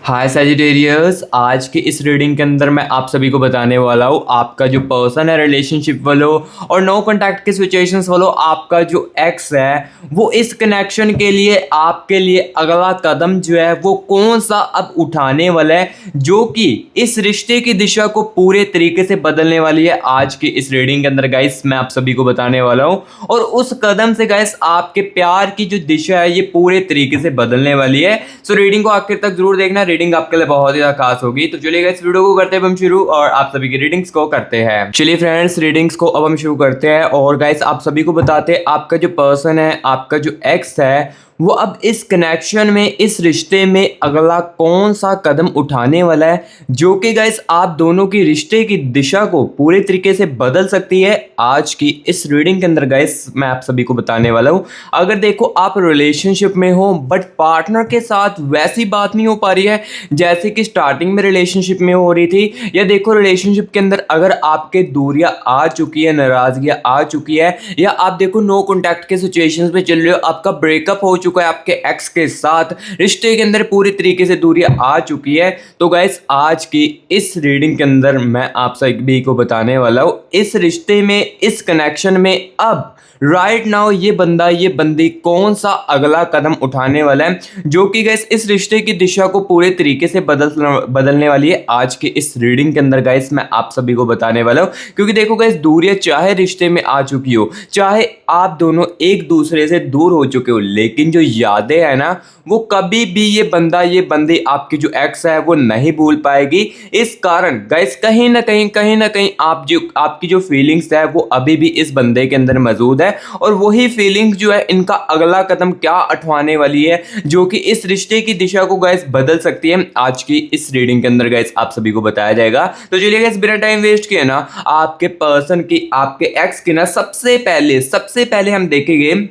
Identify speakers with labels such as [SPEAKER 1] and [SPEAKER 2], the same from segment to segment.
[SPEAKER 1] हाय Sagittarius, आज की इस रीडिंग के अंदर मैं आप सभी को बताने वाला हूँ आपका जो पर्सन है रिलेशनशिप वालों और नो कांटेक्ट के सिचुएशंस वालों, आपका जो एक्स है वो इस कनेक्शन के लिए आपके लिए अगला कदम जो है वो कौन सा अब उठाने वाला है, जो कि इस रिश्ते की दिशा को पूरे तरीके से बदलने वाली है। आज की इस रीडिंग के अंदर गाइस मैं आप सभी को बताने वाला हूँ और उस कदम से गाइस आपके प्यार की जो दिशा है ये पूरे तरीके से बदलने वाली है। सो रीडिंग को आखिर तक जरूर देखना, रीडिंग आपके लिए बहुत ही खास होगी। तो चलिए इस वीडियो को करते हैं हम शुरू और आप सभी की रीडिंग्स को करते हैं। चलिए फ्रेंड्स, रीडिंग्स को अब हम शुरू करते हैं और गाइस आप सभी को बताते हैं आपका जो पर्सन है, आपका जो एक्स है, वो अब इस कनेक्शन में, इस रिश्ते में अगला कौन सा कदम उठाने वाला है, जो कि गाइस आप दोनों की रिश्ते की दिशा को पूरे तरीके से बदल सकती है। आज की इस रीडिंग के अंदर गाइस मैं आप सभी को बताने वाला हूं। अगर देखो आप रिलेशनशिप में हो बट पार्टनर के साथ वैसी बात नहीं हो पा रही है जैसे कि स्टार्टिंग में रिलेशनशिप में हो रही थी, या देखो रिलेशनशिप के अंदर अगर आपके दूरियां आ चुकी है, नाराजगियां आ चुकी है, या आप देखो नो कॉन्टैक्ट के सिचुएशंस में चल रहे हो, आपका ब्रेकअप हो चुका है आपके एक्स के साथ, रिश्ते के अंदर पूरी तरीके से दूरियां आ चुकी है, तो गाइस आज की इस रीडिंग के अंदर मैं आप सभी को बताने वाला हूं इस रिश्ते में, इस कनेक्शन में अब राइट नाउ ये बंदा, ये बंदी कौन सा अगला कदम उठाने वाला है, जो कि गाइस इस रिश्ते की दिशा को पूरे तरीके से बदलने वाली है। आज के इस रीडिंग के अंदर गाइस मैं आप सभी को बताने वाला हूं, क्योंकि देखो गाइस दूरियां चाहे रिश्ते में आ चुकी हो, चाहे आप दोनों एक दूसरे से दूर हो चुके हो, लेकिन जो यादें है ना वो कभी भी ये बंदा, ये बंदी, आपकी जो एक्स है वो नहीं भूल पाएगी। इस कारण गाइस कहीं ना कहीं आप जो, आपकी जो फीलिंग्स है वो अभी भी इस बंदे के अंदर मौजूद है और वही फीलिंग्स जो है इनका अगला कदम क्या उठवाने वाली है, जो कि इस रिश्ते की दिशा को गाइस बदल सकती है। आज की इस रीडिंग के अंदर गाइस आप सभी को बताया जाएगा। तो चलिए गाइस बिना टाइम वेस्ट किए ना आपके पर्सन की, आपके एक्स की ना सबसे पहले हम देखेंगे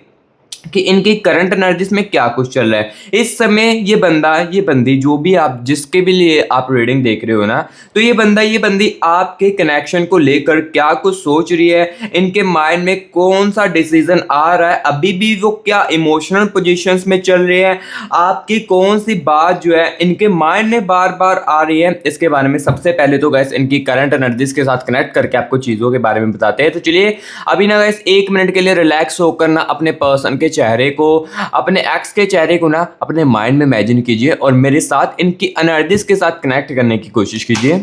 [SPEAKER 1] कि इनकी करंट एनर्जीज में क्या कुछ चल रहा है इस समय। ये बंदा, ये बंदी, जो भी आप, जिसके भी लिए आप रीडिंग देख रहे हो ना, तो ये बंदा, ये बंदी आपके कनेक्शन को लेकर क्या कुछ सोच रही है, इनके माइंड में कौन सा डिसीजन आ रहा है, अभी भी वो क्या इमोशनल पोजीशंस में चल रहे हैं, आपकी कौन सी बात जो है इनके माइंड में बार बार आ रही है, इसके बारे में सबसे पहले तो गाइस इनकी करंट एनर्जीज के साथ कनेक्ट करके आपको चीजों के बारे में बताते हैं। तो चलिए अभी ना गाइस 1 मिनट के लिए रिलैक्स होकर ना अपने पर्सन के चेहरे को, अपने एक्स के चेहरे को ना अपने माइंड में इमेजिन कीजिए और मेरे साथ इनकी एनर्जीज के साथ कनेक्ट करने की कोशिश कीजिए।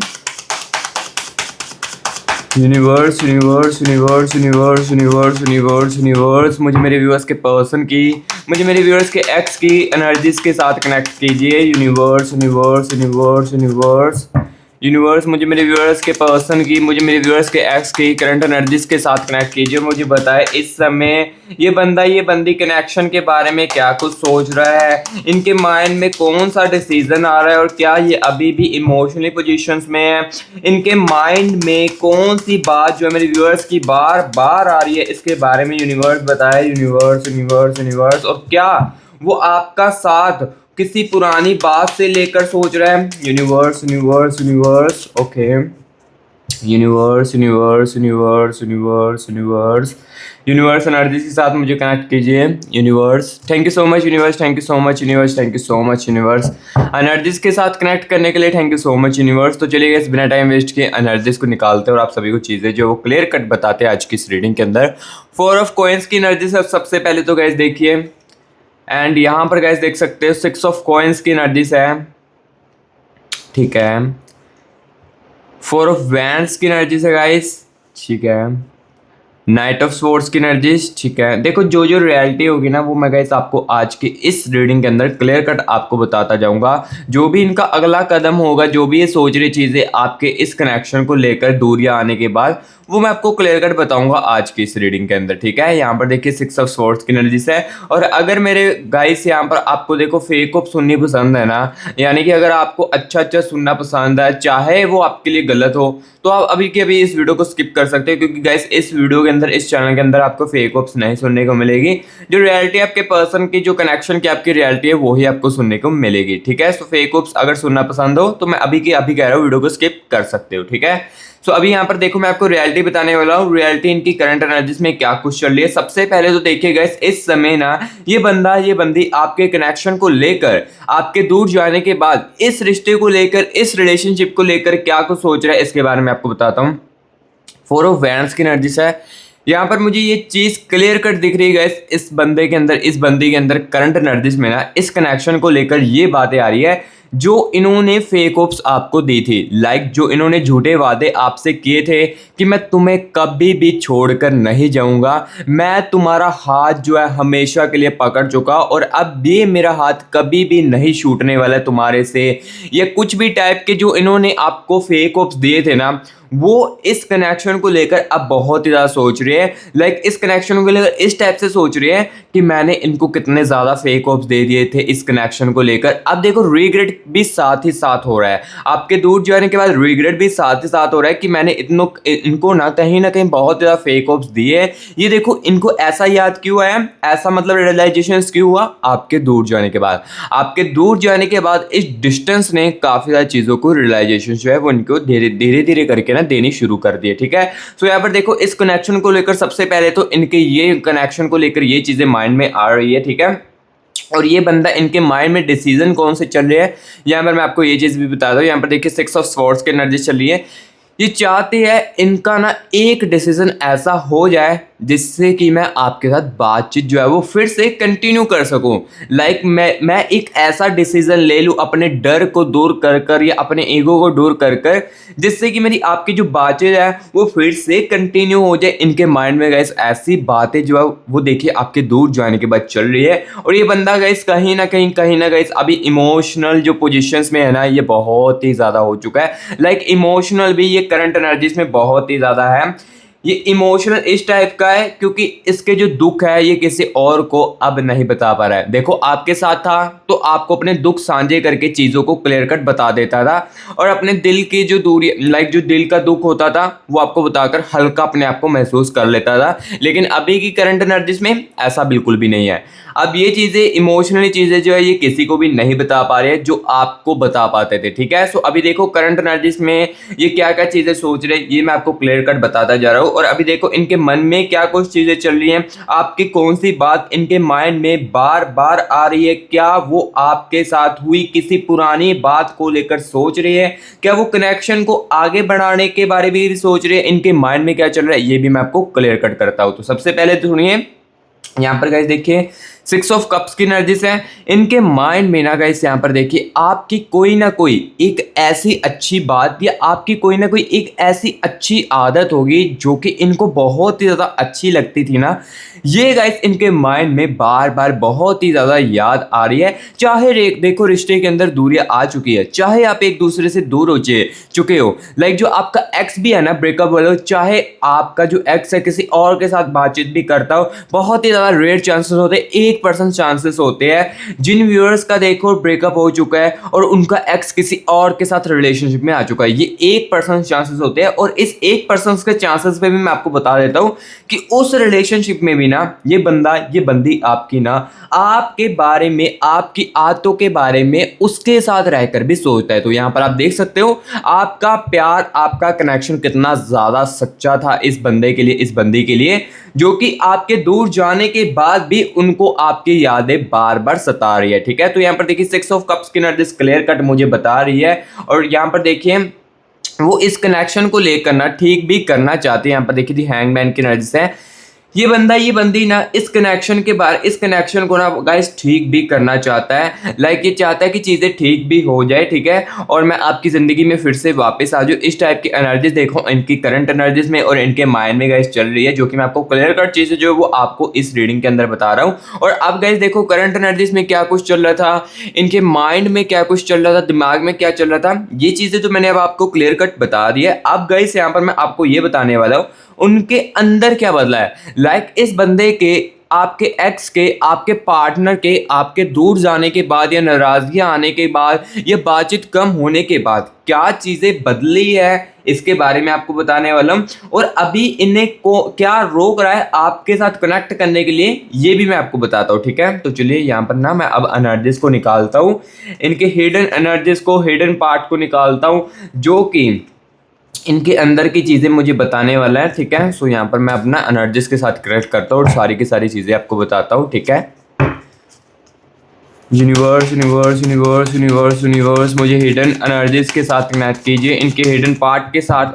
[SPEAKER 1] Universe universe universe universe universe universe universe मुझे मेरे व्यूअर्स के पर्सन की, मुझे मेरे व्यूअर्स के एक्स की एनर्जीज के साथ कनेक्ट कीजिए। Universe universe universe universe universe मुझे मेरे व्यूअर्स के पर्सन की, मुझे मेरे व्यूअर्स के एक्स की करंट एनर्जीज के साथ कनेक्ट कीजिए। मुझे बताए इस समय ये बंदा, ये बंदी कनेक्शन के बारे में क्या कुछ सोच रहा है, इनके माइंड में कौन सा डिसीजन आ रहा है और क्या ये अभी भी इमोशनली पोजीशंस में है, इनके माइंड में कौन सी बात जो है मेरे व्यूअर्स की बार बार आ रही है, इसके बारे में यूनिवर्स बताए। यूनिवर्स यूनिवर्स यूनिवर्स और क्या वो आपका साथ किसी पुरानी बात से लेकर सोच रहा है। Universe universe universe okay, universe universe universe universe universe universe energy के साथ मुझे कनेक्ट कीजिए। Universe thank you so much, universe thank you so much, universe thank you so much, universe energies के साथ कनेक्ट करने के लिए thank you so much universe. तो चलिए इस बिना टाइम वेस्ट किए एनर्जीज को निकालते हैं और आप सभी को चीज़ें जो वो क्लियर कट बताते हैं आज की इस रीडिंग के अंदर। 4 ऑफ कॉइंस की एनर्जी सबसे पहले तो गैस देखिए, एंड यहाँ पर गाइस देख सकते हो 6 ऑफ कॉइंस की एनर्जीज है, ठीक है। 4 ऑफ वैंड्स की एनर्जीज है गाइस, ठीक है। नाइट ऑफ स्वॉर्ड्स की एनर्जीज, ठीक है। देखो जो जो रियलिटी होगी ना वो मैं गाइस आपको आज की इस रीडिंग के अंदर क्लियर कट आपको बताता जाऊंगा। जो भी इनका अगला कदम होगा, जो भी ये सोच रही चीज़ें आपके इस कनेक्शन को लेकर दूरियां आने के बाद, वो मैं आपको क्लियर कट बताऊंगा आज की इस रीडिंग के अंदर, ठीक है। यहाँ पर देखिए 6 ऑफ स्वॉर्ड्स की एनर्जीज है और अगर मेरे गाइस यहाँ पर आपको देखो फेक ऑफ सुननी पसंद है ना, यानी कि अगर आपको अच्छा सुनना पसंद है, चाहे वो आपके लिए गलत हो, तो आप अभी के अभी इस वीडियो को स्किप कर सकते हैं, क्योंकि गाइस इस वीडियो के अंदर, इस चैनल के अंदर आपको फेक होप्स नहीं सुनने को मिलेगी। जो रियलिटी आपके पर्सन की, जो कनेक्शन की आपकी रियलिटी है, वो ही आपको सुनने को मिलेगी, ठीक है। सो फेक होप्स अगर सुनना पसंद हो तो मैं अभी की अभी कह रहा हूँ, वीडियो को स्किप कर सकते हो, ठीक है। सो अभी यहाँ पर देखो, मैं आपको रियलिटी बताने वाला हूँ, रियलिटी इनकी करंट एनर्जीज में क्या कुछ चल रही है। सबसे पहले तो देखिए गाइस, इस समय ना ये बंदी आपके कनेक्शन को लेकर, आपके दूर जाने के बाद इस रिश्ते को लेकर, इस रिलेशनशिप को लेकर क्या कुछ सोच रहा है, इसके बारे में आपको बताता हूँ। फोर ऑफ वैंड्स की एनर्जीज है यहाँ पर, मुझे ये चीज क्लियर कट दिख रही है गाइस, इस बंदे के अंदर, इस बंदी के अंदर करंट एनर्जीज में ना इस कनेक्शन को लेकर ये बातें आ रही है, जो इन्होंने फेक होप्स आपको दी थी, लाइक जो इन्होंने झूठे वादे आपसे किए थे कि मैं तुम्हें कभी भी छोड़कर नहीं जाऊंगा, मैं तुम्हारा हाथ जो है हमेशा के लिए पकड़ चुका और अब ये मेरा हाथ कभी भी नहीं छूटने वाला है तुम्हारे से। ये कुछ भी टाइप के जो इन्होंने आपको फेक होप्स दिए थे ना, वो इस कनेक्शन को लेकर अब बहुत ही ज़्यादा सोच रही है, लाइक इस कनेक्शन को लेकर इस टाइप से सोच रही है कि मैंने इनको कितने ज़्यादा फेक होप्स दे दिए थे इस कनेक्शन को लेकर। अब देखो, रिग्रेट भी साथ ही साथ हो रहा है, आपके दूर जाने के बाद रिग्रेट भी साथ ही साथ हो रहा है कि मैंने इनको ना कहीं बहुत ज़्यादा फेक होप्स दिए। ये देखो, इनको ऐसा याद क्यों आया, ऐसा मतलब रियलाइजेशन क्यों हुआ, आपके दूर जाने के बाद। आपके दूर जाने के बाद इस डिस्टेंस ने काफ़ी सारी चीज़ों को, रियलाइजेशन जो है वो इनको धीरे धीरे करके ना देनी शुरू कर दी है, ठीक है। सो यहाँ पर देखो, इस कनेक्शन को लेकर सबसे पहले तो इनके ये कनेक्शन को लेकर ये चीजें माइंड में आ रही है, ठीक है। और ये बंदा, इनके माइंड में डिसीजन कौन से चल रहे हैं, यहाँ पर मैं आपको ये चीज भी बता दूं। यहाँ पर देखिए 6 ऑफ स्वॉर्ड्स की एनर्जी चल रही है। ये चाहते हैं इनका ना एक डिसीजन ऐसा हो जाए जिससे कि मैं आपके साथ बातचीत जो है वो फिर से कंटिन्यू कर सकूं, लाइक मैं एक ऐसा डिसीजन ले लूं अपने डर को दूर कर कर या अपने ईगो को दूर कर कर, जिससे कि मेरी आपकी जो बातचीत है वो फिर से कंटिन्यू हो जाए। इनके माइंड में गाइस ऐसी बातें जो है वो देखिए आपके दूर जाने के बाद चल रही है। और ये बंदा गाइस कहीं ना गाइस अभी इमोशनल जो पोजीशंस में है ना, ये बहुत ही ज़्यादा हो चुका है, लाइक इमोशनल भी ये करंट एनर्जीज में बहुत ही ज़्यादा है। ये इमोशनल इस टाइप का है क्योंकि इसके जो दुख है ये किसी और को अब नहीं बता पा रहा है। देखो, आपके साथ था तो आपको अपने दुख साझे करके चीज़ों को क्लियर कट बता देता था और अपने दिल की जो दूरी, लाइक जो दिल का दुख होता था वो आपको बताकर हल्का अपने आप को महसूस कर लेता था। लेकिन अभी की करंट एनर्जीज में ऐसा बिल्कुल भी नहीं है। अब ये चीज़ें, इमोशनली चीज़ें जो है ये किसी को भी नहीं बता पा रहे जो आपको बता पाते थे, ठीक है। सो अभी देखो, करंट एनर्जीज में ये क्या क्या चीज़ें सोच रहे हैं ये मैं आपको क्लियर कट बताता जा रहा हूँ। और अभी देखो, इनके मन में क्या कुछ चीज़ें चल रही हैं, आपकी कौन सी बात इनके माइंड में बार बार आ रही है, क्या वो आपके साथ हुई किसी पुरानी बात को लेकर सोच रही है, क्या वो कनेक्शन को आगे बढ़ाने के बारे में भी सोच रही है, इनके माइंड में क्या चल रहा है ये भी मैं आपको क्लियर कट करता हूँ। तो सबसे पहले तो सुनिए, यहाँ पर गाइस देखिए 6 ऑफ कप्स की एनर्जीज है। इनके माइंड में ना गाइस यहाँ पर देखिए आपकी कोई ना कोई एक ऐसी अच्छी बात या आपकी कोई ना कोई एक ऐसी अच्छी आदत होगी जो कि इनको बहुत ही ज़्यादा अच्छी लगती थी ना, ये गाइस इनके माइंड में बार बार बहुत ही ज़्यादा याद आ रही है। चाहे देखो, रिश्ते के अंदर दूरियां आ चुकी है, चाहे आप एक दूसरे से दूर हो चुके हो, लाइक जो आपका एक्स भी है ना, ब्रेकअप वाला, चाहे आपका जो एक्स है किसी और के साथ बातचीत भी करता हो, बहुत ही ज़्यादा रेयर चांसेस होते हैं, 1% चांसेस होते हैं जिन व्यूअर्स का देखो ब्रेकअप हो चुका है और उनका एक्स किसी और के साथ रिलेशनशिप में आ चुका है। ये 1% चांसेस होते हैं और इस 1% के चांसेस पे भी मैं आपको बता देता हूँ कि उस रिलेशनशिप में भी ना ये बंदा, ये बंदी आपकी ना आपके बारे में, आपकी आदतों के बारे में उसके साथ रहकर भी सोचता है। तो यहाँ पर आप देख सकते हो आपका प्यार, आपका कनेक्शन कितना ज़्यादा सच्चा था इस बंदे के लिए, इस बंदी के लिए, जो कि आपके दूर जाने के बाद भी उनको आपकी यादें बार बार सता रही है, ठीक है। तो यहाँ पर देखिए 6 ऑफ कप्स की एनर्जी क्लियर कट मुझे बता रही है। और यहाँ पर देखिए वो इस कनेक्शन को लेकर ना ठीक भी करना चाहते हैं। यहाँ पर देखिए हैंगमैन की एनर्जी है। ये बंदा, ये बंदी ना इस कनेक्शन को ना गाइस ठीक भी करना चाहता है, लाइक ये चाहता है कि चीज़ें ठीक भी हो जाए, ठीक है, और मैं आपकी ज़िंदगी में फिर से वापस आ जाऊँ। इस टाइप की एनर्जीज देखो इनकी करंट एनर्जीज में और इनके माइंड में गाइस चल रही है, जो कि मैं आपको क्लियर कट चीज़ें जो है वो आपको इस रीडिंग के अंदर बता रहा हूँ। और अब गाइस देखो करंट एनर्जीज में क्या कुछ चल रहा था, इनके माइंड में क्या कुछ चल रहा था, दिमाग में क्या चल रहा था, ये चीज़ें तो मैंने अब आपको क्लियर कट बता दी है। अब गाइस यहाँ पर मैं आपको ये बताने वाला हूँ उनके अंदर क्या बदला है, लाइक इस बंदे के आपके एक्स के, आपके पार्टनर के, आपके दूर जाने के बाद या नाराज़गियाँ आने के बाद या बातचीत कम होने के बाद क्या चीज़ें बदली है, इसके बारे में आपको बताने वाला हूँ। और अभी इन्हें को क्या रोक रहा है आपके साथ कनेक्ट करने के लिए, ये भी मैं आपको बताता हूँ, ठीक है। तो चलिए यहाँ पर ना मैं अब एनर्जीज को निकालता हूँ, इनके हिडन एनर्जीज को, हिडन पार्ट को निकालता हूँ, जो कि इनके अंदर की चीज़ें मुझे बताने वाला है, ठीक है। सो यहाँ पर मैं अपना एनर्जीज के साथ कनेक्ट करता हूँ और सारी की सारी चीज़ें आपको बताता हूँ, ठीक है। Universe universe universe universe universe मुझे हिडन एनर्जीज के साथ कनेक्ट कीजिए, इनके हिडन पार्ट के साथ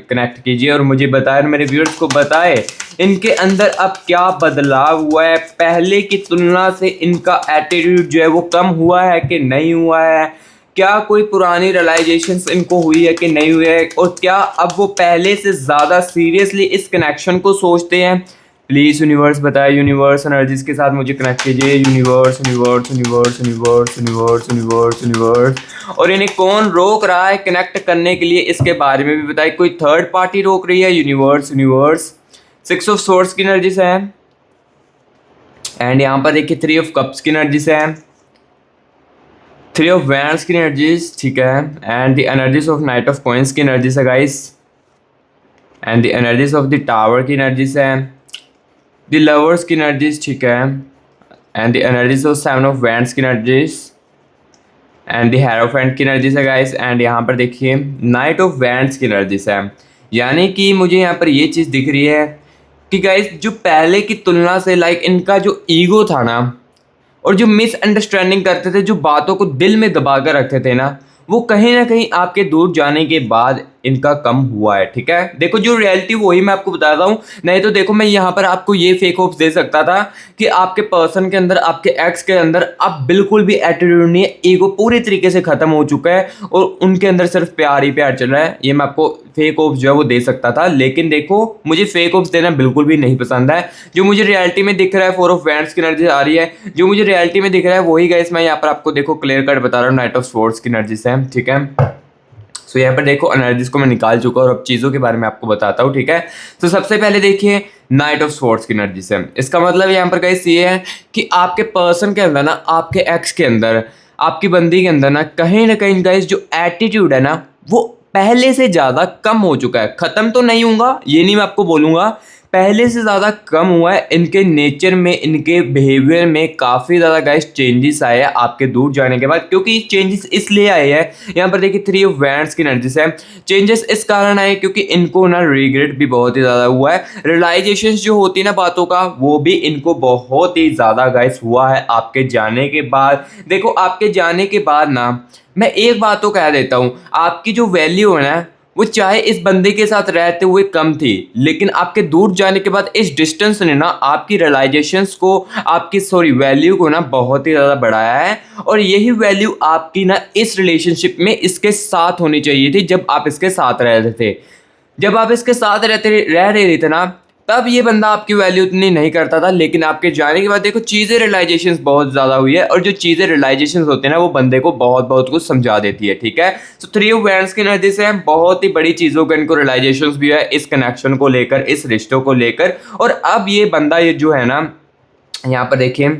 [SPEAKER 1] कनेक्ट कीजिए और मुझे बताएं, मेरे व्यूअर्स को बताएं इनके अंदर अब क्या बदलाव हुआ है, पहले की तुलना से इनका एटीट्यूड जो है वो कम हुआ है कि नहीं हुआ है, क्या कोई पुरानी रियलाइजेशंस इनको हुई है कि नहीं हुई है, और क्या अब वो पहले से ज़्यादा सीरियसली इस कनेक्शन को सोचते हैं। प्लीज़ यूनिवर्स बताए, यूनिवर्स एनर्जीज के साथ मुझे कनेक्ट कीजिए, universe universe universe universe universe universe universe. और इन्हें कौन रोक रहा है कनेक्ट करने के लिए, इसके बारे में भी बताइए, कोई थर्ड पार्टी रोक रही है। यूनिवर्स यूनिवर्स 6 ऑफ सोर्स की एनर्जी से है, एंड यहाँ पर देखिए 3 ऑफ कप्स की एनर्जी से है, 3 ऑफ वैंड्स की एनर्जीज, ठीक है, and the energies of night of coins की एनर्जी से guys, and the energies of the tower की एनर्जीज है, द लवर्स की एनर्जीज, ठीक है, and the energies of 7 of wands की एनर्जीज, एंड द हेरोफेंट की एनर्जीज है गाइस, एंड यहाँ पर देखिए नाइट ऑफ वैंड्स की एनर्जीज है। यानी कि मुझे यहाँ पर ये चीज़ दिख रही है कि गाइस जो पहले की तुलना से लाइक इनका जो ईगो था ना, और जो मिसअंडरस्टैंडिंग करते थे, जो बातों को दिल में दबा कर रखते थे ना, वो कहीं ना कहीं आपके दूर जाने के बाद इनका कम हुआ है, ठीक है। देखो जो रियलिटी वही मैं आपको बता रहा हूँ, नहीं तो देखो मैं यहाँ पर आपको ये फेक होप्स दे सकता था कि आपके पर्सन के अंदर, आपके एक्स के अंदर अब बिल्कुल भी एटीट्यूड नहीं है, ईगो पूरी तरीके से खत्म हो चुका है और उनके अंदर सिर्फ प्यार ही प्यार चल रहा है। ये मैं आपको फेक होप्स जो है वो दे सकता था, लेकिन देखो मुझे फेक होप्स देना बिल्कुल भी नहीं पसंद है। जो मुझे रियलिटी में दिख रहा है 4 ऑफ वैंड्स की एनर्जी आ रही है, जो मुझे रियलिटी में दिख रहा है वही गाइस मैं यहाँ पर आपको देखो क्लियर कट बता रहा हूँ, नाइट ऑफ स्वॉर्ड्स की एनर्जी से, ठीक है। सो यहाँ पर देखो एनर्जीज को मैं निकाल चुका हूँ और अब चीज़ों के बारे में आपको बताता हूँ, ठीक है। तो सबसे पहले देखिए नाइट ऑफ स्वॉर्ड्स की एनर्जी से, इसका मतलब यहाँ पर गाइस ये है कि आपके पर्सन के अंदर ना, आपके एक्स के अंदर, आपकी बंदी के अंदर ना कहीं गाइस जो एटीट्यूड है ना वो पहले से ज़्यादा कम हो चुका है। ख़त्म तो नहीं होगा, ये नहीं मैं आपको बोलूँगा, पहले से ज़्यादा कम हुआ है। इनके नेचर में, इनके बिहेवियर में काफ़ी ज़्यादा गाइस चेंजेस आए हैं आपके दूर जाने के बाद, क्योंकि चेंजेस इसलिए आए हैं, यहाँ पर देखिए 3 ऑफ वैंड्स की एनर्जी से चेंजेस इस कारण आए क्योंकि इनको ना रिग्रेट भी बहुत ही ज़्यादा हुआ है, रियलाइजेशन जो होती है ना बातों का, वो भी इनको बहुत ही ज़्यादा गाइस हुआ है आपके जाने के बाद। देखो आपके जाने के बाद ना, मैं एक बात तो कह देता हूँ, आपकी जो वैल्यू है ना वो चाहे इस बंदे के साथ रहते हुए कम थी, लेकिन आपके दूर जाने के बाद इस डिस्टेंस ने ना आपकी रियलाइजेशंस को, आपकी वैल्यू को ना बहुत ही ज़्यादा बढ़ाया है। और यही वैल्यू आपकी ना इस रिलेशनशिप में इसके साथ होनी चाहिए थी, जब आप इसके साथ रह रहे थे, जब आप इसके साथ रह रहे थे ना, तब ये बंदा आपकी वैल्यू उतनी नहीं करता था। लेकिन आपके जाने के बाद देखो चीज़ें रियलाइजेशंस बहुत ज़्यादा हुई है, और जो चीज़ें रियलाइजेशंस होते हैं ना वो बंदे को बहुत बहुत कुछ समझा देती है, ठीक है। तो 3 ऑफ वैंड्स की एनर्जी से बहुत ही बड़ी चीज़ों का इनको रियलाइजेशंस भी है इस कनेक्शन को लेकर, इस रिश्तों को लेकर। और अब ये बंदा ये जो है ना, यहाँ पर देखिए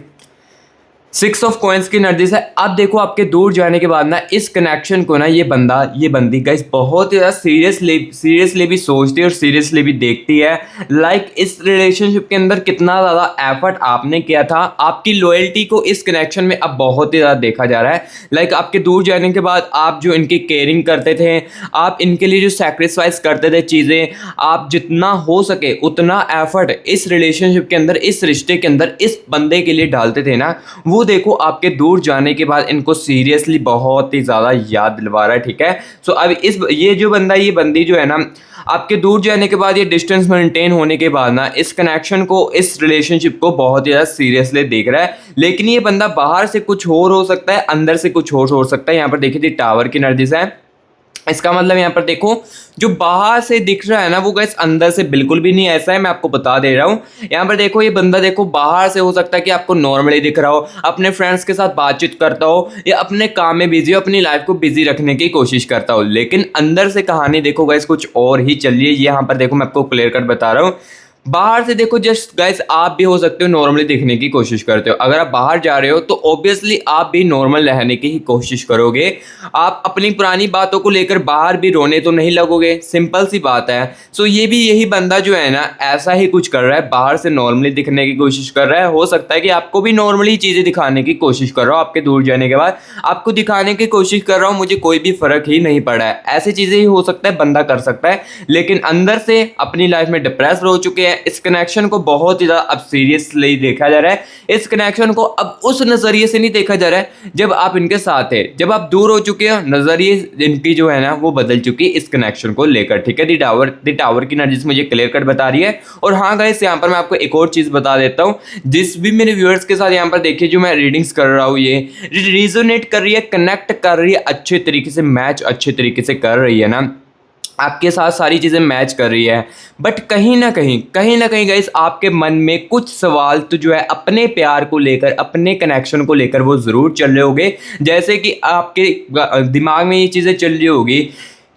[SPEAKER 1] 6 ऑफ कॉइंस की एनर्जी से, अब देखो आपके दूर जाने के बाद ना इस कनेक्शन को ना ये बंदी गाइस बहुत ही ज़्यादा सीरियसली भी सोचती है और सीरियसली भी देखती है। लाइक इस रिलेशनशिप के अंदर कितना ज़्यादा एफर्ट आपने किया था, आपकी लॉयल्टी को इस कनेक्शन में अब बहुत ही ज़्यादा देखा जा रहा है। लाइक आपके दूर जाने के बाद आप जो इनकी केयरिंग करते थे, आप इनके लिए जो सेक्रीफाइस करते थे चीज़ें, आप जितना हो सके उतना एफर्ट इस रिलेशनशिप के अंदर, इस रिश्ते के अंदर इस बंदे के लिए डालते थे ना, वो देखो आपके दूर जाने के बाद इनको सीरियसली बहुत ही ज़्यादा याद दिलवा रहा है, ठीक है। सो अब ये जो बंदा, ये बंदी जो है ना, आपके दूर जाने के बाद, ये डिस्टेंस मेंटेन होने के बाद ना इस कनेक्शन को, इस रिलेशनशिप को बहुत ही ज़्यादा सीरियसली देख रहा है। लेकिन ये बंदा बाहर से कुछ और हो सकता है, अंदर से कुछ और हो सकता है। यहाँ पर देखिए टावर की एनर्जी से है, इसका मतलब यहाँ पर देखो जो बाहर से दिख रहा है ना वो गाइस अंदर से बिल्कुल भी नहीं ऐसा है, मैं आपको बता दे रहा हूँ। यहाँ पर देखो ये बंदा देखो बाहर से हो सकता है कि आपको नॉर्मली दिख रहा हो, अपने फ्रेंड्स के साथ बातचीत करता हो या अपने काम में बिजी हो, अपनी लाइफ को बिजी रखने की कोशिश करता हो, लेकिन अंदर से कहानी देखो गाइस कुछ और ही चल रही है। यहाँ पर देखो मैं आपको क्लियर कट बता रहा हूँ, बाहर से देखो, जस्ट गाइस आप भी हो सकते हो नॉर्मली दिखने की कोशिश करते हो। अगर आप बाहर जा रहे हो तो ऑब्वियसली आप भी नॉर्मल रहने की ही कोशिश करोगे। आप अपनी पुरानी बातों को लेकर बाहर भी रोने तो नहीं लगोगे, सिंपल सी बात है। सो ये भी यही बंदा जो है ना ऐसा ही कुछ कर रहा है, बाहर से नॉर्मली दिखने की कोशिश कर रहा है। हो सकता है कि आपको भी नॉर्मली चीज़ें दिखाने की कोशिश कर रहा हो, आपके दूर जाने के बाद आपको दिखाने की कोशिश कर रहा हूँ मुझे कोई भी फर्क ही नहीं पड़ा है। ऐसी चीज़ें ही हो सकता है बंदा कर सकता है, लेकिन अंदर से अपनी लाइफ में डिप्रेस हो चुके हैं। इस कनेक्शन को बहुत ही ज़्यादा अब सीरियसली देखा जा रहा है। इस कनेक्शन को अब उस नज़रिए से नहीं देखा जा रहा है जब आप इनके साथ है। जब आप दूर हो चुके हो, नज़रिए इनकी जो है ना वो बदल चुकी है इस कनेक्शन को लेकर, ठीक है। दी टावर की एनर्जी मुझे क्लियर कट बता रही है। और हाँ गाइस, यहाँ पर मैं आपको एक और चीज़ बता देता हूँ, जिस भी मेरे व्यूअर्स के साथ यहाँ पर देखिए जो मैं रीडिंग्स कर रहा हूँ ये रिजोनेट कर रही है, कनेक्ट कर रही है, अच्छे तरीके से मैच अच्छे तरीके से कर रही है ना, आपके साथ सारी चीज़ें मैच कर रही है। बट कहीं ना कहीं गाइस आपके मन में कुछ सवाल तो जो है अपने प्यार को लेकर, अपने कनेक्शन को लेकर वो ज़रूर चल रहे होंगे। जैसे कि आपके दिमाग में ये चीज़ें चल रही होगी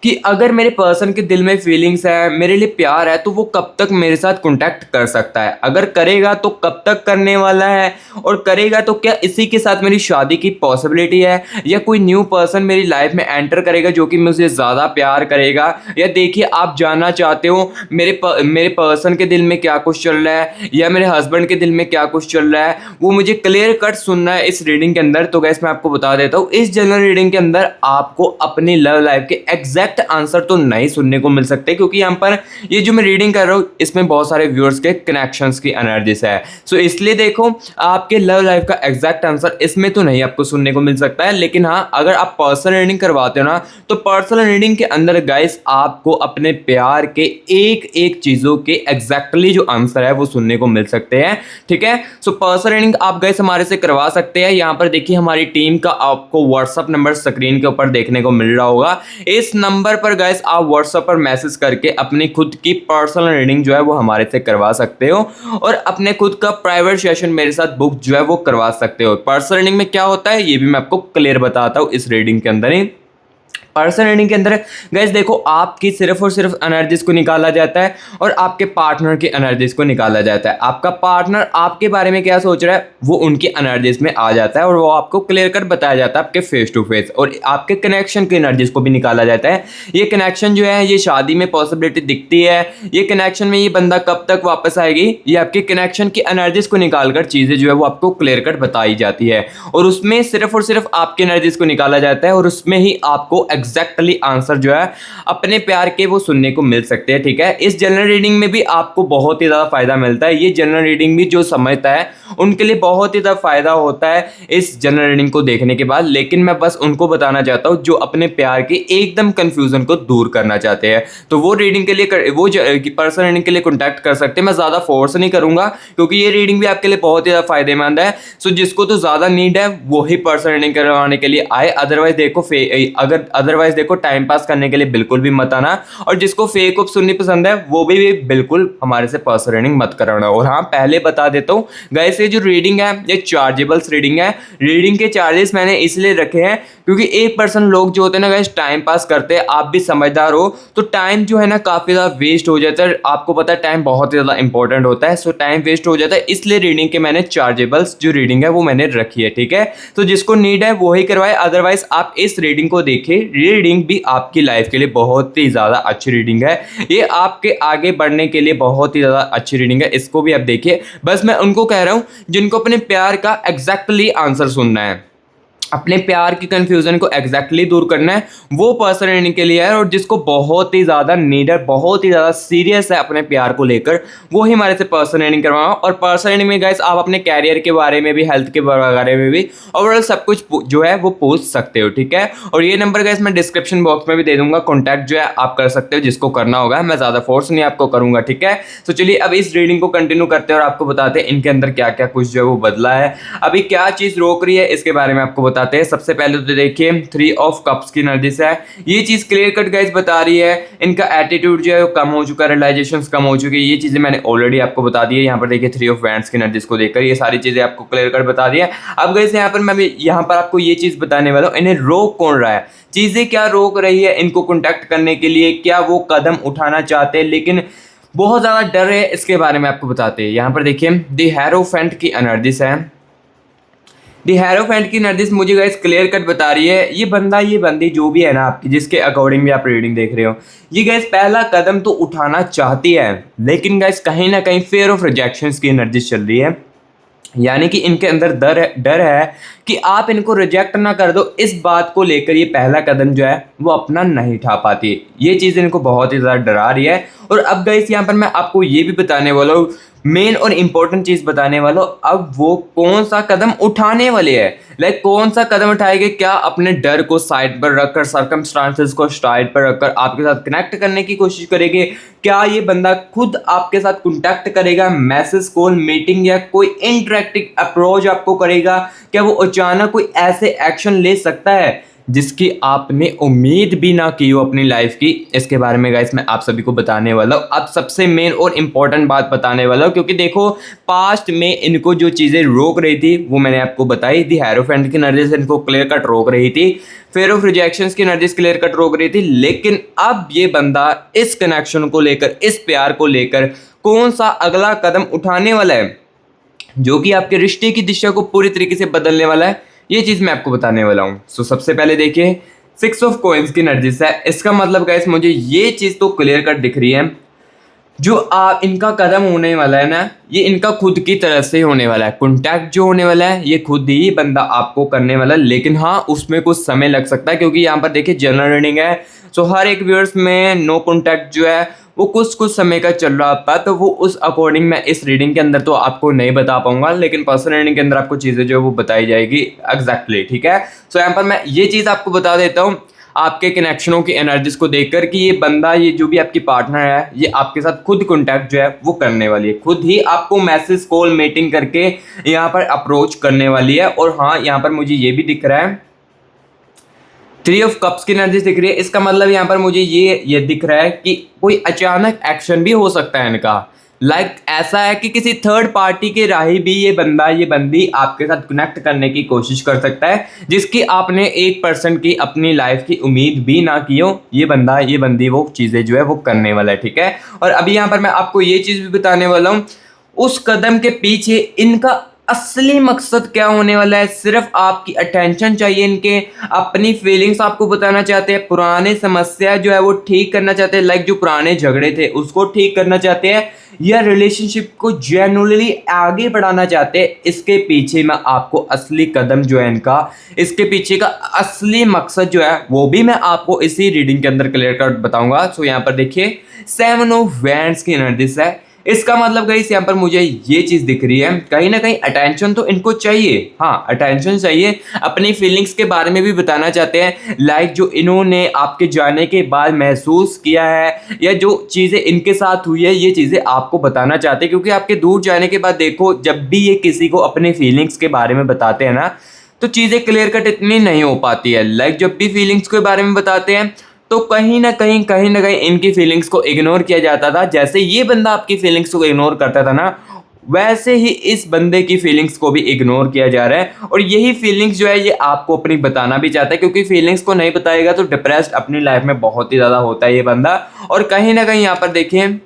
[SPEAKER 1] कि अगर मेरे पर्सन के दिल में फीलिंग्स है, मेरे लिए प्यार है, तो वो कब तक मेरे साथ कांटेक्ट कर सकता है, अगर करेगा तो कब तक करने वाला है, और करेगा तो क्या इसी के साथ मेरी शादी की पॉसिबिलिटी है, या कोई न्यू पर्सन मेरी लाइफ में एंटर करेगा जो कि मुझे ज़्यादा प्यार करेगा। या देखिए आप जानना चाहते हो मेरे पर्सन के दिल में क्या कुछ चल रहा है, या मेरे हस्बैंड के दिल में क्या कुछ चल रहा है, वो मुझे क्लियर कट सुनना है इस रीडिंग के अंदर। तो गैस मैं आपको बता देता हूँ, इस जनरल रीडिंग के अंदर आपको अपनी लव लाइफ के एग्जैक्ट आंसर तो नहीं सुनने को मिल सकते, क्योंकि यहाँ पर ये जो मैं रीडिंग कर रहा हूँ इसमें बहुत सारे व्यूअर्स के कनेक्शंस की एनर्जीज है। सो इसलिए देखो, आपके लव लाइफ का एग्जैक्ट आंसर इसमें तो नहीं आपको सुनने को मिल सकता है, लेकिन हाँ अगर आप पर्सनल रीडिंग करवाते हो ना, तो पर्सनल रीडिंग के अंदर गाइस आपको अपने प्यार के एक एक चीजों के एग्जैक्टली जो आंसर है वो सुनने को मिल सकते हैं, ठीक है। सो पर्सनल रीडिंग आप गाइस हमारे से करवा सकते हैं। यहाँ पर देखिए हमारी टीम का आपको व्हाट्सअप नंबर स्क्रीन के ऊपर देखने को मिल रहा होगा। इस नंबर पर गाइस आप व्हाट्सएप पर मैसेज करके अपनी खुद की पर्सनल रीडिंग जो है वो हमारे से करवा सकते हो, और अपने खुद का प्राइवेट सेशन मेरे साथ बुक जो है वो करवा सकते हो। पर्सनल रीडिंग में क्या होता है ये भी मैं आपको क्लियर बताता हूँ इस रीडिंग के अंदर ही। पर्सन रीडिंग के अंदर गाइस देखो, आपकी सिर्फ और सिर्फ एनर्जीज को निकाला जाता है और आपके पार्टनर की एनर्जीज को निकाला जाता है। आपका पार्टनर आपके बारे में क्या सोच रहा है वो उनकी एनर्जीज में आ जाता है, और वो आपको क्लियर कट बताया जाता है आपके फेस टू फेस। और आपके कनेक्शन की एनर्जीज को भी निकाला जाता है। ये कनेक्शन जो है ये शादी में पॉसिबिलिटी दिखती है, ये कनेक्शन में ये बंदा कब तक वापस आएगी, ये आपके कनेक्शन की एनर्जीज को निकाल कर चीज़ें जो है वो आपको क्लियर कट बताई जाती है, और उसमें सिर्फ और सिर्फ आपकी एनर्जीज को निकाला जाता है, और उसमें ही आपको एग्जैक्टली आंसर जो है अपने प्यार के वो सुनने को मिल सकते हैं, ठीक है। इस जनरल रीडिंग में भी आपको बहुत ही ज़्यादा फायदा मिलता है। ये जनरल रीडिंग भी जो समझता है उनके लिए बहुत ही ज़्यादा फायदा होता है इस जनरल रीडिंग को देखने के बाद। लेकिन मैं बस उनको बताना चाहता हूँ जो अपने प्यार के एकदम कंफ्यूजन को दूर करना चाहते हैं, तो वो रीडिंग के लिए वो पर्सनल रीडिंग के लिए कॉन्टैक्ट कर सकते हैं। मैं ज़्यादा फोर्स नहीं करूंगा क्योंकि ये रीडिंग भी आपके लिए बहुत ही ज़्यादा फायदेमंद है। सो जिसको तो ज़्यादा नीड है वो ही पर्सनल रीडिंग करवाने के लिए आए, अदरवाइज देखो टाइम पास करने के लिए बिल्कुल भी मत आना, और जिसको फेक ऑफ सुननी पसंद है वो भी बिल्कुल हमारे से पर्सनल रीडिंग मत कराना। और हाँ पहले बता देता हूँ गाइस, ये जो रीडिंग है ये चार्जेबल्स रीडिंग है। रीडिंग के चार्जेस मैंने इसलिए रखे हैं क्योंकि एक पर्सन लोग जो होते हैं ना गाइस टाइम पास करते हैं, आप भी समझदार हो तो टाइम जो है ना काफ़ी ज़्यादा वेस्ट हो जाता है। आपको पता है टाइम बहुत ही ज़्यादा इंपॉर्टेंट होता है, सो टाइम वेस्ट हो जाता है, इसलिए रीडिंग के मैंने चार्जेबल्स जो रीडिंग है वो मैंने रखी है, ठीक है। तो जिसको नीड है वो ही करवाए, अदरवाइज आप इस रीडिंग को देखिए। रीडिंग भी आपकी लाइफ के लिए बहुत ही ज़्यादा अच्छी रीडिंग है, ये आपके आगे बढ़ने के लिए बहुत ही ज़्यादा अच्छी रीडिंग है, इसको भी आप देखिए। बस मैं उनको कह रहा हूँ जिनको अपने प्यार का एग्जैक्टली आंसर सुनना है, अपने प्यार की कंफ्यूजन को एग्जैक्टली दूर करना है, वो पर्सन रीडिंग के लिए है। और जिसको बहुत ही ज़्यादा नीड है, बहुत ही ज़्यादा सीरियस है अपने प्यार को लेकर, वो ही हमारे से पर्सन रीडिंग करवाओ। और पर्सन रीडिंग में गाइस आप अपने कैरियर के बारे में भी, हेल्थ के बारे में भी, ओवरऑल सब कुछ जो है वो पूछ सकते हो, ठीक है। और ये नंबर गाइस मैं डिस्क्रिप्शन बॉक्स में भी दे दूंगा, कॉन्टैक्ट जो है आप कर सकते हो जिसको करना होगा, मैं ज़्यादा फोर्स नहीं आपको करूंगा, ठीक है। तो चलिए अब इस रीडिंग को कंटिन्यू करते हैं और आपको बताते हैं इनके अंदर क्या क्या कुछ जो है वो बदला है, अभी क्या चीज़ रोक रही है इसके बारे में आपको बताते हैं। सबसे पहले तो देखिए 3 ऑफ कप्स की एनर्जी है, ये चीज क्लियर कट गाइस बता रही है इनका एटीट्यूड जो है वो कम हो चुका है, रियलाइजेशंस कम हो चुकी है, ये चीजें मैंने ऑलरेडी आपको बता दी है। यहाँ पर देखिए 3 ऑफ वैंड्स की एनर्जी को देखकर ये सारी चीजें आपको क्लियर कट बता दी है। अब गाइस यहाँ पर मैं यहाँ पर आपको ये चीज बताने वाला हूँ, इन्हें रोक कौन रहा है, चीजें क्या रोक रही है इनको कॉन्टैक्ट करने के लिए, क्या वो कदम उठाना चाहते हैं लेकिन बहुत ज़्यादा डर है, इसके बारे में आपको बताते हैं। यहाँ पर देखिए द हेरोफेंट की एनर्जीज है। द हेरोफेंट की एनर्जीज मुझे गाइस क्लियर कट बता रही है, ये बंदा ये बंदी जो भी है ना आपकी, जिसके अकॉर्डिंग भी आप रीडिंग देख रहे हो, ये गाइस पहला कदम तो उठाना चाहती है, लेकिन गाइस कहीं ना कहीं फेयर ऑफ रिजेक्शंस की एनर्जीज चल रही है। यानी कि इनके अंदर डर है कि आप इनको रिजेक्ट ना कर दो, इस बात को लेकर ये पहला कदम जो है वो अपना नहीं उठा पाती। ये चीज़ इनको बहुत ही ज़्यादा डरा रही है। और अब गाइस यहाँ पर मैं आपको ये भी बताने वाला हूँ, मेन और इम्पोर्टेंट चीज़ बताने वाला हूँ, अब वो कौन सा कदम उठाने वाले हैं। लाइक कौन सा कदम उठाएंगे, क्या अपने डर को साइड पर रखकर, सर्कमस्टांसेस को साइड पर रखकर आपके साथ कनेक्ट करने की कोशिश करेंगे, क्या ये बंदा खुद आपके साथ कॉन्टैक्ट करेगा, मैसेज कॉल मीटिंग या कोई इंटरेक्टिव अप्रोच आपको करेगा, क्या वो अचानक कोई ऐसे एक्शन ले सकता है जिसकी आपने उम्मीद भी ना की हो अपनी लाइफ की। इसके बारे में गाइस मैं आप सभी को बताने वाला हूँ। अब सबसे मेन और इम्पॉर्टेंट बात बताने वाला हूँ, क्योंकि देखो पास्ट में इनको जो चीज़ें रोक रही थी वो मैंने आपको बताई। दी हेरोफेंट की एनर्जीज इनको क्लियर कट रोक रही थी, फेयर ऑफ रिजेक्शंस की एनर्जीज क्लियर कट रोक रही थी, लेकिन अब ये बंदा इस कनेक्शन को लेकर, इस प्यार को लेकर कौन सा अगला कदम उठाने वाला है जो कि आपके रिश्ते की दिशा को पूरी तरीके से बदलने वाला है, ये चीज़ मैं आपको बताने वाला हूँ। सो सबसे पहले देखिए 6 ऑफ कॉइंस की एनर्जीज है। इसका मतलब गाइस मुझे ये चीज़ तो क्लियर कट दिख रही है, जो आप इनका कदम होने वाला है ना, ये इनका खुद की तरफ से होने वाला है। कॉन्टैक्ट जो होने वाला है ये खुद ही बंदा आपको करने वाला है, लेकिन हाँ उसमें कुछ समय लग सकता है, क्योंकि यहाँ पर देखिए जनरल रीडिंग है। सो हर एक व्यूअर्स में नो कॉन्टैक्ट जो है वो कुछ समय का चल रहा था, तो वो उस अकॉर्डिंग मैं इस रीडिंग के अंदर तो आपको नहीं बता पाऊंगा, लेकिन पर्सनल रीडिंग के अंदर आपको चीज़ें जो है वो बताई जाएगी एग्जैक्टली, ठीक है। सो यहाँ पर मैं ये चीज़ आपको बता देता हूँ आपके कनेक्शनों की एनर्जीज को देखकर कि ये बंदा, ये जो भी आपकी पार्टनर है, ये आपके साथ खुद कॉन्टैक्ट जो है वो करने वाली है, खुद ही आपको मैसेज कॉल मीटिंग करके यहाँ पर अप्रोच करने वाली है। और हाँ यहाँ पर मुझे ये भी दिख रहा है 3 ऑफ कप्स की एनर्जी दिख रही है। इसका मतलब यहाँ पर मुझे ये दिख रहा है कि कोई अचानक एक्शन भी हो सकता है इनका। लाइक ऐसा है कि किसी थर्ड पार्टी के राही भी ये बंदा, ये बंदी आपके साथ कनेक्ट करने की कोशिश कर सकता है, जिसकी आपने 1% की अपनी लाइफ की उम्मीद भी ना की हो। ये बंदा, ये बंदी वो चीज़ें जो है वो करने वाला है, ठीक है। और अभी यहाँ पर मैं आपको ये चीज़ भी बताने वाला हूँ, उस कदम के पीछे इनका असली मकसद क्या होने वाला है। सिर्फ आपकी अटेंशन चाहिए इनके, अपनी फीलिंग्स आपको बताना चाहते हैं, पुराने समस्या जो है वो ठीक करना चाहते हैं, लाइक जो पुराने झगड़े थे उसको ठीक करना चाहते हैं, या रिलेशनशिप को जेन्युइनली आगे बढ़ाना चाहते हैं। इसके पीछे मैं आपको असली कदम जो है इनका, इसके पीछे का असली मकसद जो है वो भी मैं आपको इसी रीडिंग के अंदर क्लियर कर बताऊंगा। सो यहाँ पर देखिए 7 ऑफ वैंड्स की एनर्जीज है। इसका मतलब गाइस यहाँ पर मुझे ये चीज़ दिख रही है, कहीं ना कहीं अटेंशन तो इनको चाहिए, हाँ अटेंशन चाहिए, अपनी फीलिंग्स के बारे में भी बताना चाहते हैं, लाइक जो इन्होंने आपके जाने के बाद महसूस किया है या जो चीज़ें इनके साथ हुई है, ये चीज़ें आपको बताना चाहते हैं। क्योंकि आपके दूर जाने के बाद देखो, जब भी ये किसी को अपने फीलिंग्स के बारे में बताते हैं ना, तो चीज़ें क्लियर कट इतनी नहीं हो पाती है। लाइक जब भी फीलिंग्स के बारे में बताते हैं तो कहीं ना कहीं इनकी फीलिंग्स को इग्नोर किया जाता था। जैसे ये बंदा आपकी फीलिंग्स को इग्नोर करता था ना, वैसे ही इस बंदे की फीलिंग्स को भी इग्नोर किया जा रहा है। और यही फीलिंग्स जो है ये आपको अपनी बताना भी चाहता है, क्योंकि फीलिंग्स को नहीं बताएगा तो डिप्रेस्ड अपनी लाइफ में बहुत ही ज़्यादा होता है ये बंदा। और कहीं ना कहीं यहाँ पर देखिए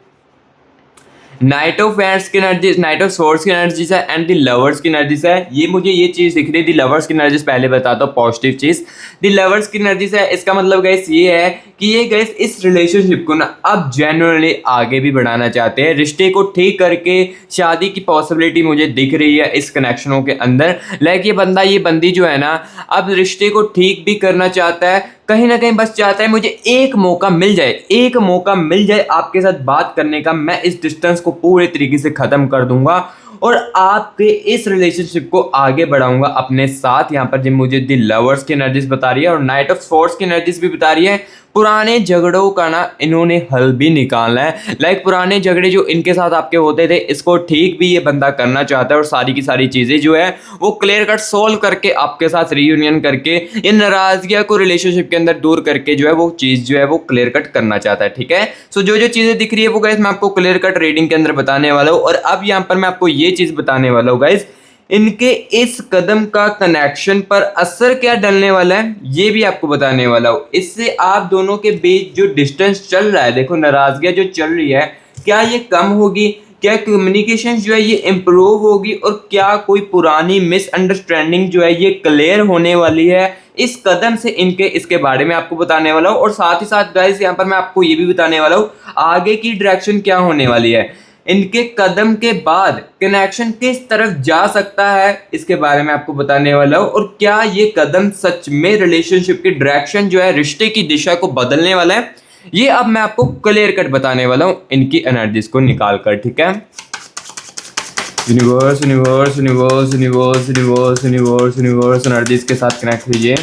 [SPEAKER 1] नाइट ऑफ वैंड्स की एनर्जीज, नाइट ऑफ स्वॉर्ड्स की एनर्जीज है, एंड द लवर्स की एनर्जीज है। ये मुझे ये चीज़ दिख रही है, द लवर्स की एनर्जीज पहले बताता हूँ पॉजिटिव चीज़। द लवर्स की एनर्जीज है, इसका मतलब गाइस ये है कि ये गाइस इस रिलेशनशिप को ना अब जेन्युइनली आगे भी बढ़ाना चाहते हैं, रिश्ते को ठीक करके शादी की पॉसिबिलिटी मुझे दिख रही है इस कनेक्शनों के अंदर। लाइक ये बंदा, ये बंदी जो है ना, अब रिश्ते को ठीक भी करना चाहता है, कहीं ना कहीं बस चाहता है मुझे एक मौका मिल जाए, एक मौका मिल जाए आपके साथ बात करने का, मैं इस डिस्टेंस को पूरे तरीके से ख़त्म कर दूंगा और आपके इस रिलेशनशिप को आगे बढ़ाऊंगा अपने साथ। यहाँ पर जो मुझे द लवर्स की एनर्जीज बता रही है और नाइट ऑफ स्वॉर्ड्स की एनर्जीज भी बता रही है, पुराने झगड़ों का ना इन्होंने हल भी निकालना है। लाइक पुराने झगड़े जो इनके साथ आपके होते थे, इसको ठीक भी ये बंदा करना चाहता है और सारी की सारी चीज़ें जो है वो क्लियर कट सोल्व करके आपके साथ रीयूनियन करके इन नाराजगियाँ को रिलेशनशिप के अंदर दूर करके जो है वो चीज़ जो है वो क्लियर कट करना चाहता है, ठीक है। सो जो जो चीज़ें दिख रही है वो गाइस मैं आपको क्लियर कट रीडिंग के अंदर बताने वाला हूँ। और अब यहाँ पर मैं आपको ये चीज़ बताने वाला हूँ गाइस, इनके इस कदम का कनेक्शन पर असर क्या डलने वाला है ये भी आपको बताने वाला हूँ। इससे आप दोनों के बीच जो डिस्टेंस चल रहा है, देखो नाराजगियाँ जो चल रही है, क्या ये कम होगी, क्या कम्युनिकेशन जो है ये इम्प्रूव होगी, और क्या कोई पुरानी मिसअंडरस्टैंडिंग जो है ये क्लियर होने वाली है। इस कदम से इनके इसके बारे में आपको बताने वाला हूँ। और साथ ही साथ गाइस यहाँ पर मैं आपको ये भी बताने वाला हूँ आगे की डायरेक्शन क्या होने वाली है, इनके कदम के बाद कनेक्शन किस तरफ जा सकता है, इसके बारे में आपको बताने वाला हूँ। और क्या ये कदम सच में रिलेशनशिप की डायरेक्शन जो है, रिश्ते की दिशा को बदलने वाला है, ये अब मैं आपको क्लियर कट बताने वाला हूँ इनकी एनर्जीज को निकाल कर। ठीक है, universe universe universe universe universe universe universe energies के साथ कनेक्ट कीजिए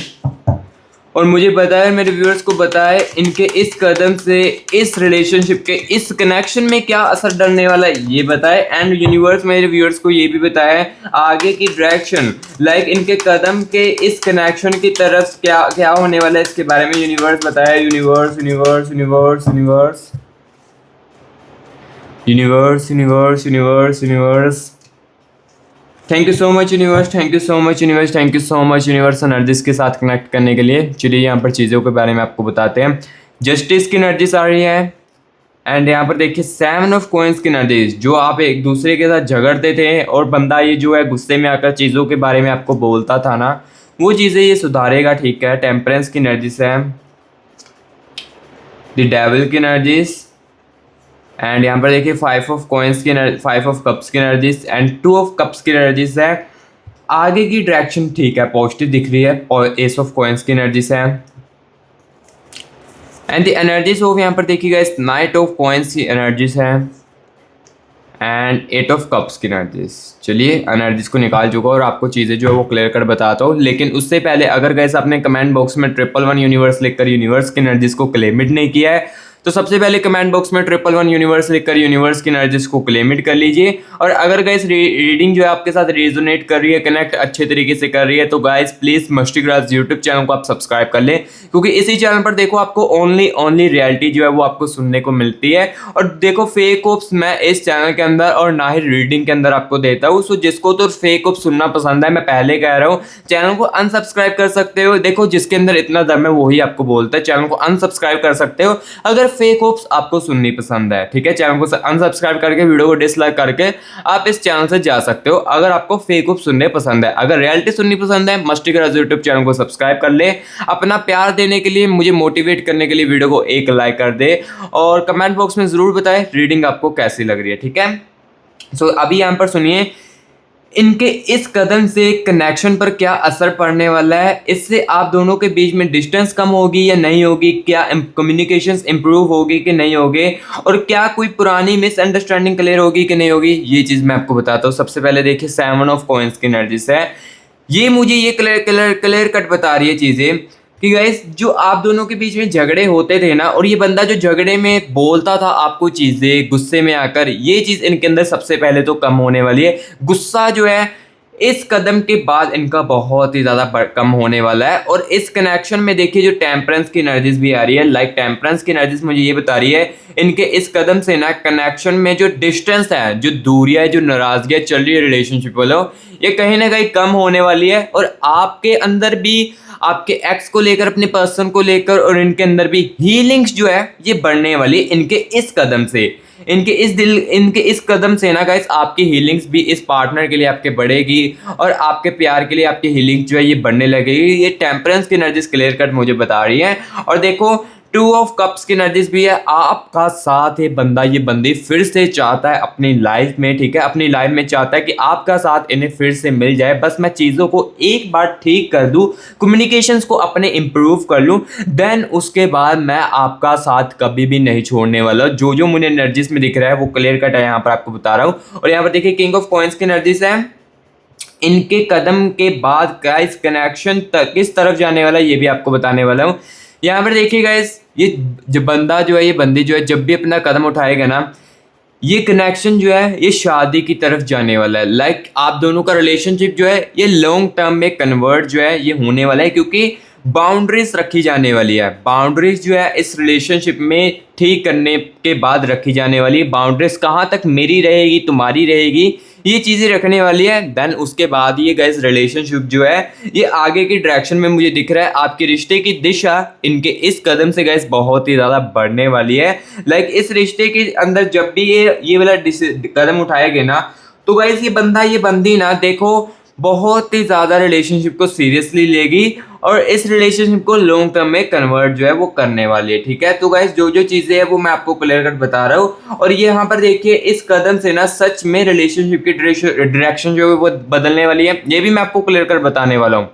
[SPEAKER 1] और मुझे बताए, मेरे व्यूअर्स को बताए, इनके इस कदम से इस रिलेशनशिप के इस कनेक्शन में क्या असर डालने वाला है ये बताए। एंड यूनिवर्स मेरे व्यूअर्स को ये भी बताए आगे की डायरेक्शन, लाइक इनके कदम के इस कनेक्शन की तरफ क्या क्या होने वाला है, इसके बारे में यूनिवर्स बताए। Universe universe universe universe universe universe universe universe thank you so much universe, thank you so much universe, thank you so much universe energies के साथ कनेक्ट करने के लिए। चलिए यहाँ पर चीज़ों के बारे में आपको बताते हैं। जस्टिस की एनर्जीज आ रही है एंड यहाँ पर देखिए 7 ऑफ कॉइंस की एनर्जीज, जो आप एक दूसरे के साथ झगड़ते थे और बंदा ये जो है गुस्से में आकर चीज़ों के बारे में आपको बोलता था ना, वो चीज़ें ये सुधारेगा। ठीक है, टेम्परेंस की एनर्जीज है, द डेविल की एनर्जीज एंड यहाँ पर देखिए 5 ऑफ कॉइंस की 5 ऑफ कप्स की एनर्जीज एंड 2 ऑफ कप्स की एनर्जीज है। आगे की डायरेक्शन ठीक है, पॉजिटिव दिख रही है, और एस ऑफ कॉइंस की एनर्जीज है एंड द एनर्जीज ऑफ यहाँ पर देखिएगा इस नाइट ऑफ कॉइंस की एनर्जीज है एंड 8 ऑफ कप्स की एनर्जीज। चलिए एनर्जीज को निकाल चुका और आपको चीज़ें जो है वो क्लियर कर बताता हूँ। लेकिन उससे पहले अगर गैस आपने कमेंट बॉक्स में 111 यूनिवर्स लिखकर यूनिवर्स की एनर्जीज को क्लेम इट नहीं किया है, तो सबसे पहले कमेंट बॉक्स में 111 यूनिवर्स लिखकर यूनिवर्स की एनर्जीज को क्लेम इट कर लीजिए। और अगर गाइस रीडिंग जो है आपके साथ रेजोनेट कर रही है, कनेक्ट अच्छे तरीके से कर रही है, तो गाइस प्लीज मस्टीग्रास यूट्यूब चैनल को आप सब्सक्राइब कर लें, क्योंकि इसी चैनल पर देखो आपको ओनली रियलिटी जो है वो आपको सुनने को मिलती है। और देखो फेक ओप्स मैं इस चैनल के अंदर और ना ही रीडिंग के अंदर आपको देता हूँ। सो जिसको तो फेक ओप सुनना पसंद है, मैं पहले कह रहा हूँ चैनल को अनसब्सक्राइब कर सकते हो। देखो जिसके अंदर इतना दम है वही आपको बोलता है, चैनल को अनसब्सक्राइब कर सकते हो अगर फेक ओप्स आपको सुननी पसंद है। ठीक है, चैनल को अनसब्सक्राइब करके वीडियो को डिसलाइक करके आप इस चैनल से जा सकते हो अगर आपको फेक ओप सुनने पसंद है। अगर रियलिटी सुननी पसंद है, मस्टीग्रास यूट्यूब चैनल को सब्सक्राइब कर ले। अपना प्यार देने के लिए, मुझे मोटिवेट करने के लिए वीडियो को एक लाइक कर दे और कमेंट बॉक्स में जरूर बताएं रीडिंग आपको कैसी लग रही है। ठीक है, सो अभी यहाँ पर सुनिए इनके इस कदम से कनेक्शन पर क्या असर पड़ने वाला है, इससे आप दोनों के बीच में डिस्टेंस कम होगी या नहीं होगी, क्या कम्युनिकेशंस इंप्रूव होगी कि नहीं होगी, और क्या कोई पुरानी मिसअंडरस्टैंडिंग क्लियर होगी कि नहीं होगी, ये चीज़ मैं आपको बताता हूँ। सबसे पहले देखिए 7 ऑफ कॉइंस की एनर्जीज है, ये मुझे ये क्लियर कट बता रही है चीज़ें कि गाइस जो आप दोनों के बीच में झगड़े होते थे ना, और ये बंदा जो झगड़े में बोलता था आपको चीज़ें गुस्से में आकर, ये चीज़ इनके अंदर सबसे पहले तो कम होने वाली है। गुस्सा जो है इस कदम के बाद इनका बहुत ही ज़्यादा कम होने वाला है। और इस कनेक्शन में देखिए जो टेम्परेंस की एनर्जीज भी आ रही है, लाइक टेम्परेंस की एनर्जीज मुझे ये बता रही है इनके इस कदम से ना कनेक्शन में जो डिस्टेंस है, जो दूरियां है, जो नाराजगी चल रही है रिलेशनशिप वालों, ये कहीं ना कहीं कम होने वाली है। और आपके अंदर भी, आपके एक्स को लेकर, अपने पर्सन को लेकर, और इनके अंदर भी हीलिंग्स जो है ये बढ़ने वाली इनके इस कदम से, इनके इस कदम से ना गाइस आपकी हीलिंग्स भी इस पार्टनर के लिए आपके बढ़ेगी और आपके प्यार के लिए आपकी हीलिंग्स जो है ये बढ़ने लगेगी। ये टेम्परेंस की एनर्जीज क्लियर कट मुझे बता रही है। और देखो 2 ऑफ कप्स की एनर्जीज भी है, आपका साथ है बंदा, ये बंदी फिर से चाहता है अपनी लाइफ में, ठीक है, अपनी लाइफ में चाहता है कि आपका साथ इन्हें फिर से मिल जाए, बस मैं चीज़ों को एक बार ठीक कर दूं, कम्युनिकेशंस को अपने इंप्रूव कर लूं, देन उसके बाद मैं आपका साथ कभी भी नहीं छोड़ने वाला। जो जो मुझे एनर्जीज में दिख रहा है वो क्लियर कट है, यहाँ पर आपको बता रहा हूँ। और यहाँ पर देखिए किंग ऑफ कॉइंस की एनर्जीज है, इनके कदम के बाद गाइस कनेक्शन किस तरफ जाने वाला है ये भी आपको बताने वाला हूँ। यहाँ पर देखिए गाइस ये जो बंदा जो है, ये बंदी जो है, जब भी अपना कदम उठाएगा ना, ये कनेक्शन जो है ये शादी की तरफ जाने वाला है। लाइक आप दोनों का रिलेशनशिप जो है ये लॉन्ग टर्म में कन्वर्ट जो है ये होने वाला है, क्योंकि बाउंड्रीज रखी जाने वाली है। बाउंड्रीज जो है इस रिलेशनशिप में ठीक करने के बाद रखी जाने वाली है। बाउंड्रीज कहाँ तक मेरी रहेगी, तुम्हारी रहेगी, ये चीज़ें रखने वाली है। देन उसके बाद ये गाइस रिलेशनशिप जो है ये आगे की डायरेक्शन में मुझे दिख रहा है आपके रिश्ते की दिशा इनके इस कदम से गाइस बहुत ही ज़्यादा बढ़ने वाली है। लाइक इस रिश्ते के अंदर जब भी ये वाला कदम उठाएंगे ना, तो गाइस ये बंदा ये बंदी ना देखो बहुत ही ज़्यादा रिलेशनशिप को सीरियसली लेगी और इस रिलेशनशिप को लॉन्ग टर्म में कन्वर्ट जो है वो करने वाली है। ठीक है, तो गाइस जो जो चीज़ें हैं वो मैं आपको क्लियर कट बता रहा हूँ। और ये यहाँ पर देखिए इस कदम से ना सच में रिलेशनशिप की डायरेक्शन जो है वो बदलने वाली है, ये भी मैं आपको क्लियर कट बताने वाला हूँ।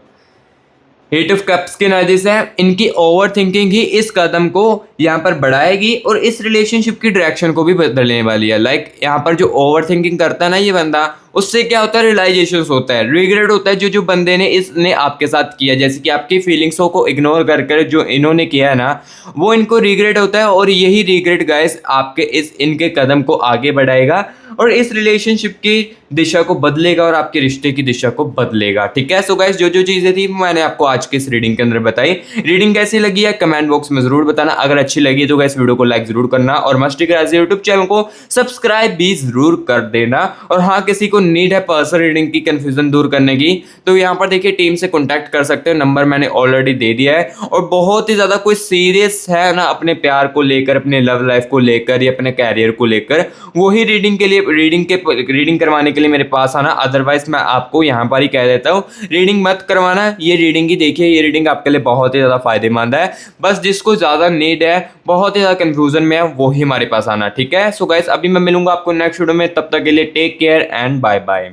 [SPEAKER 1] एट ऑफ कप्स के एनर्जी से इनकी ओवर थिंकिंग ही इस कदम को यहाँ पर बढ़ाएगी और इस रिलेशनशिप की डायरेक्शन को भी बदलने वाली है। लाइक यहाँ पर जो ओवर थिंकिंग करता है ना ये बंदा, उससे क्या होता है रियलाइजेशन होता है, रिग्रेट होता है जो बंदे ने इसने आपके साथ किया, जैसे कि आपकी फीलिंग्सों को इग्नोर कर कर जो इन्होंने किया है ना वो इनको रिग्रेट होता है। और यही रिग्रेट गाइस आपके इनके कदम को आगे बढ़ाएगा और इस रिलेशनशिप की दिशा को बदलेगा और आपके रिश्ते की दिशा को बदलेगा। ठीक है, सो गाइस जो जो चीज़ें थी मैंने आपको आज के इस रीडिंग के अंदर बताई। रीडिंग कैसी लगी है कमेंट बॉक्स में जरूर बताना। अगर अच्छी लगी तो गाइस वीडियो को लाइक जरूर करना और मस्ती क्लास यूट्यूब चैनल को सब्सक्राइब भी जरूर कर देना। और हाँ, किसी को नीड है पर्सनल रीडिंग की कंफ्यूजन दूर करने की तो यहाँ पर देखिए टीम से कॉन्टैक्ट कर सकते हो, नंबर मैंने ऑलरेडी दे दिया है। और बहुत ही ज़्यादा कोई सीरियस है ना अपने प्यार को लेकर, अपने लव लाइफ को लेकर या अपने कैरियर को लेकर, वही रीडिंग के लिए रीडिंग करवाने के लिए मेरे पास आना। अदरवाइज मैं आपको यहाँ पर ही कह देता हूँ रीडिंग मत करवाना, ये रीडिंग ही देखिए, ये रीडिंग आपके लिए बहुत ही ज़्यादा फायदेमंद है। बस जिसको ज़्यादा नीड है, बहुत ही ज़्यादा कंफ्यूजन में है, वो ही हमारे पास आना। ठीक है, सो गाइस अभी मैं मिलूंगा आपको नेक्स्ट वीडियो में, तब तक के लिए take care and bye bye.